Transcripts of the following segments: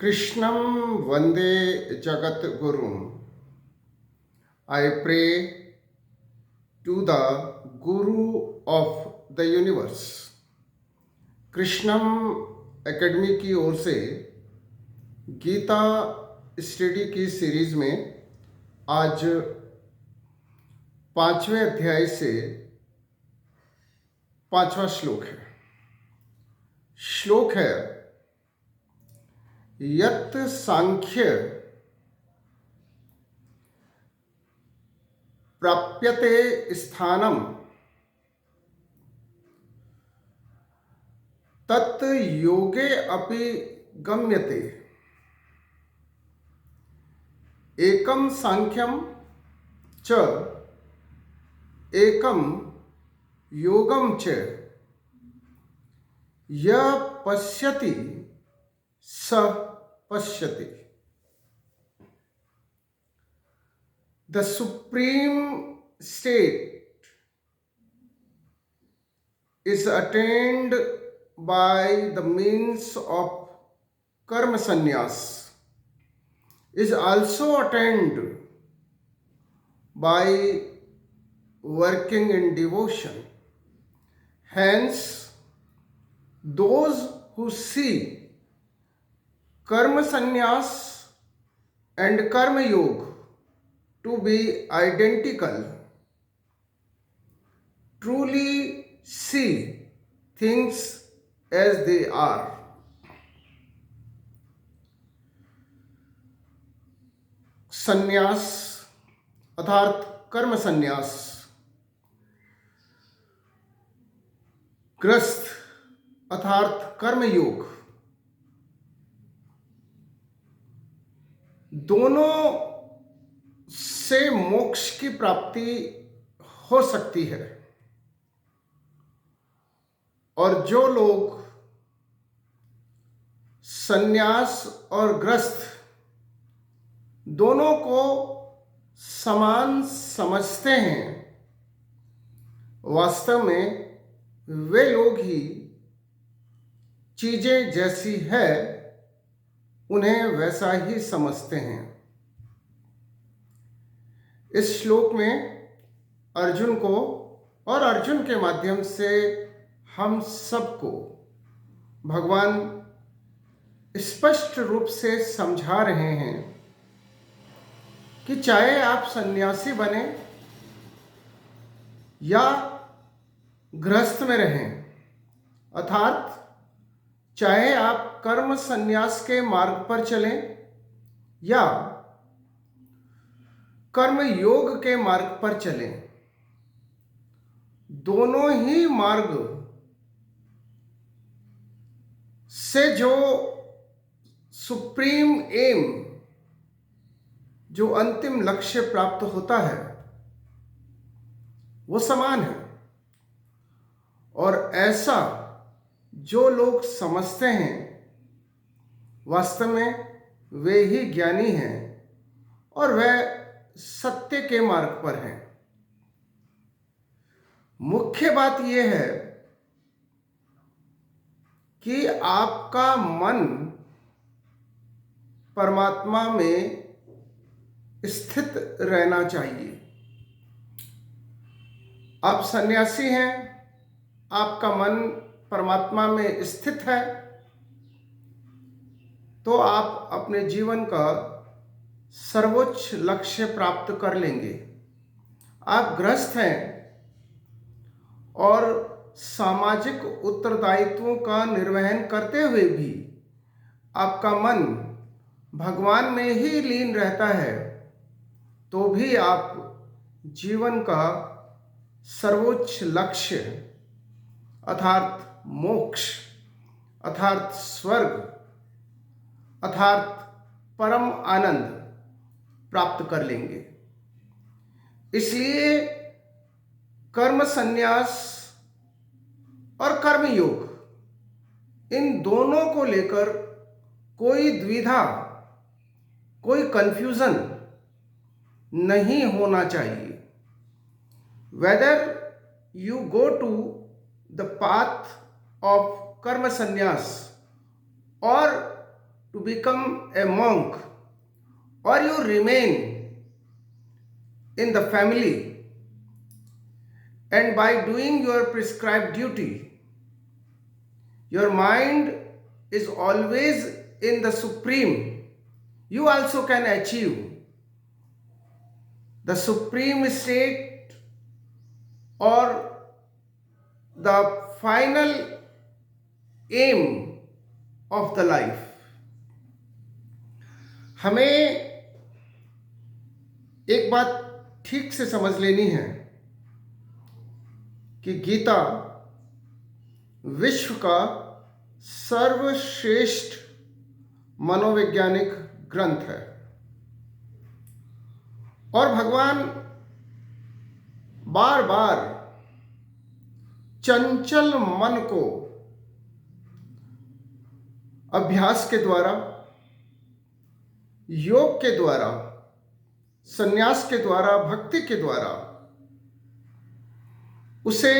Krishnam Vande Jagat Gurum. I pray to the Guru of the universe. Krishnam academy की ओर से Gita study की series में आज 5वें अध्याय से 5वां श्लोक है। श्लोक है यत् सांख्य प्राप्यते स्थानम तत् योगे अपि गम्यते। एकम सांख्यम च एकम योगम च य पश्यति स पश्यति। The supreme state is attained by the means of karma sannyas, is also attained by working in devotion. Hence, those who see karma sannyas and karma yoga to be identical truly see things as they are. संन्यास अर्थात कर्म संन्यास, ग्रस्त अर्थात कर्म योग, दोनों से मोक्ष की प्राप्ति हो सकती है। और जो लोग संन्यास और ग्रस्त दोनों को समान समझते हैं, वास्तव में वे लोग ही चीजें जैसी है उन्हें वैसा ही समझते हैं। इस श्लोक में अर्जुन को और अर्जुन के माध्यम से हम सबको भगवान स्पष्ट रूप से समझा रहे हैं कि चाहे आप सन्यासी बने या गृहस्थ में रहें, अर्थात चाहे आप कर्म संन्यास के मार्ग पर चलें या कर्म योग के मार्ग पर चलें, दोनों ही मार्ग से जो सुप्रीम एम, जो अंतिम लक्ष्य प्राप्त होता है, वो समान है। और ऐसा जो लोग समझते हैं, वास्तव में वे ही ज्ञानी हैं और वह सत्य के मार्ग पर हैं। मुख्य बात यह है कि आपका मन परमात्मा में स्थित रहना चाहिए। आप सन्यासी हैं, आपका मन परमात्मा में स्थित है, तो आप अपने जीवन का सर्वोच्च लक्ष्य प्राप्त कर लेंगे। आप गृहस्थ हैं और सामाजिक उत्तरदायित्वों का निर्वहन करते हुए भी आपका मन भगवान में ही लीन रहता है, तो भी आप जीवन का सर्वोच्च लक्ष्य अर्थात मोक्ष, अर्थात स्वर्ग, अर्थात परम आनंद प्राप्त कर लेंगे। इसलिए कर्म संन्यास और कर्म योग, इन दोनों को लेकर कोई द्विधा, कोई कंफ्यूजन नहीं होना चाहिए। Whether you go to the path of karma sannyas or to become a monk, or you remain in the family, and by doing your prescribed duty, your mind is always in the supreme, you also can achieve the supreme state or the final aim of the life. हमें एक बात ठीक से समझ लेनी है कि गीता विश्व का सर्वश्रेष्ठ मनोवैज्ञानिक ग्रंथ है और भगवान बार बार चंचल मन को अभ्यास के द्वारा, योग के द्वारा, संन्यास के द्वारा, भक्ति के द्वारा उसे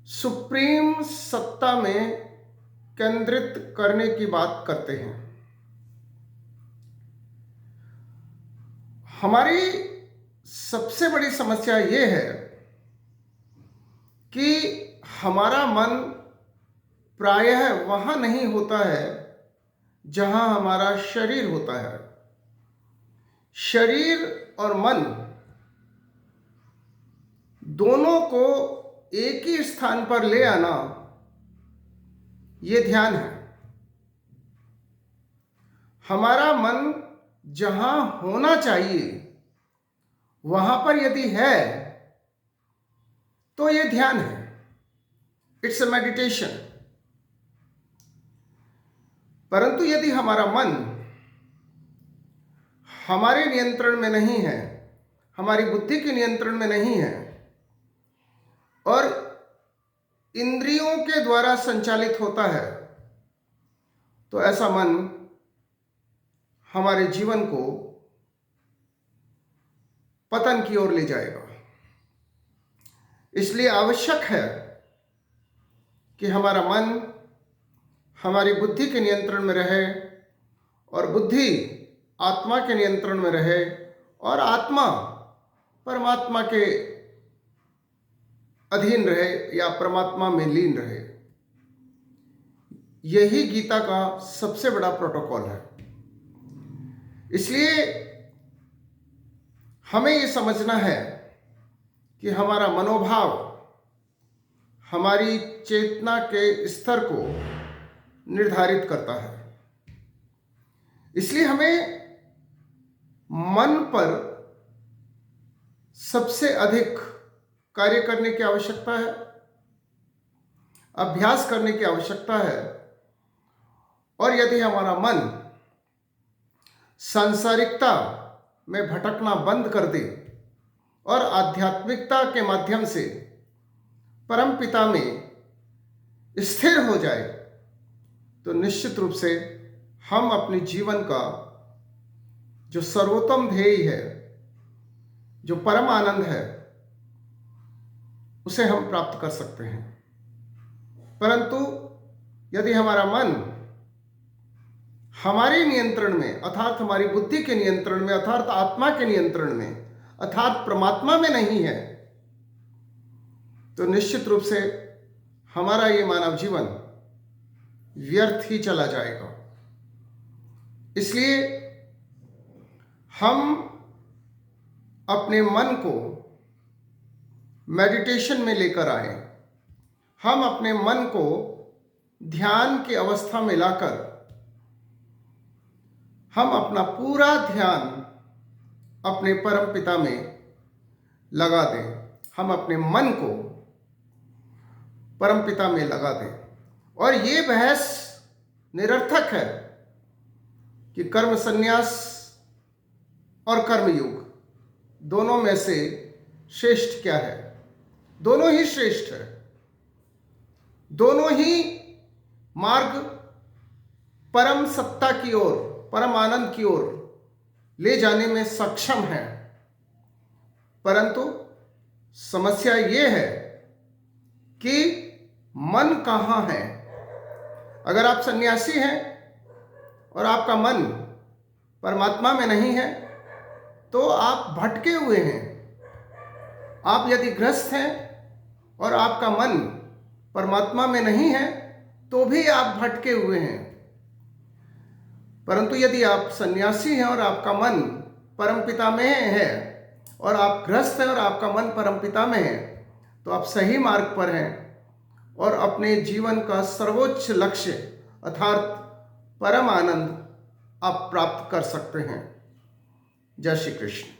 सुप्रीम सत्ता में केंद्रित करने की बात करते हैं। हमारी सबसे बड़ी समस्या ये है कि हमारा मन प्रायः वहां नहीं होता है जहां हमारा शरीर होता है। शरीर और मन दोनों को एक ही स्थान पर ले आना, ये ध्यान है। हमारा मन जहां होना चाहिए वहां पर यदि है तो ये ध्यान है, इट्स अ मेडिटेशन। परंतु यदि हमारा मन हमारे नियंत्रण में नहीं है, हमारी बुद्धि के नियंत्रण में नहीं है और इंद्रियों के द्वारा संचालित होता है, तो ऐसा मन हमारे जीवन को पतन की ओर ले जाएगा। इसलिए आवश्यक है कि हमारा मन हमारी बुद्धि के नियंत्रण में रहे और बुद्धि आत्मा के नियंत्रण में रहे और आत्मा परमात्मा के अधीन रहे या परमात्मा में लीन रहे। यही गीता का सबसे बड़ा प्रोटोकॉल है। इसलिए हमें ये समझना है कि हमारा मनोभाव हमारी चेतना के स्तर को निर्धारित करता है। इसलिए हमें मन पर सबसे अधिक कार्य करने की आवश्यकता है, अभ्यास करने की आवश्यकता है। और यदि हमारा मन सांसारिकता में भटकना बंद कर दे और आध्यात्मिकता के माध्यम से परमपिता में स्थिर हो जाए, तो निश्चित रूप से हम अपने जीवन का जो सर्वोत्तम ध्येय है, जो परम आनंद है, उसे हम प्राप्त कर सकते हैं। परंतु यदि हमारा मन हमारे नियंत्रण में, अर्थात हमारी बुद्धि के नियंत्रण में, अर्थात आत्मा के नियंत्रण में, अर्थात परमात्मा में नहीं है, तो निश्चित रूप से हमारा ये मानव जीवन व्यर्थ ही चला जाएगा। इसलिए हम अपने मन को मेडिटेशन में लेकर आए, हम अपने मन को ध्यान की अवस्था में लाकर हम अपना पूरा ध्यान अपने परम पिता में लगा दें, हम अपने मन को परम पिता में लगा दें। और ये बहस निरर्थक है कि कर्म संन्यास और कर्मयोग दोनों में से श्रेष्ठ क्या है। दोनों ही श्रेष्ठ है, दोनों ही मार्ग परम सत्ता की ओर, परम आनंद की ओर ले जाने में सक्षम है। परंतु समस्या ये है कि मन कहाँ है। अगर आप सन्यासी हैं और आपका मन परमात्मा में नहीं है तो आप भटके हुए हैं। आप यदि ग्रस्त हैं और आपका मन परमात्मा में नहीं है तो भी आप भटके हुए हैं। परंतु यदि आप सन्यासी हैं और आपका मन परमपिता में है और आप ग्रस्त हैं और आपका मन परमपिता में है तो आप सही मार्ग पर हैं और अपने जीवन का सर्वोच्च लक्ष्य अर्थात परम आनंद आप प्राप्त कर सकते हैं। जय श्री कृष्ण।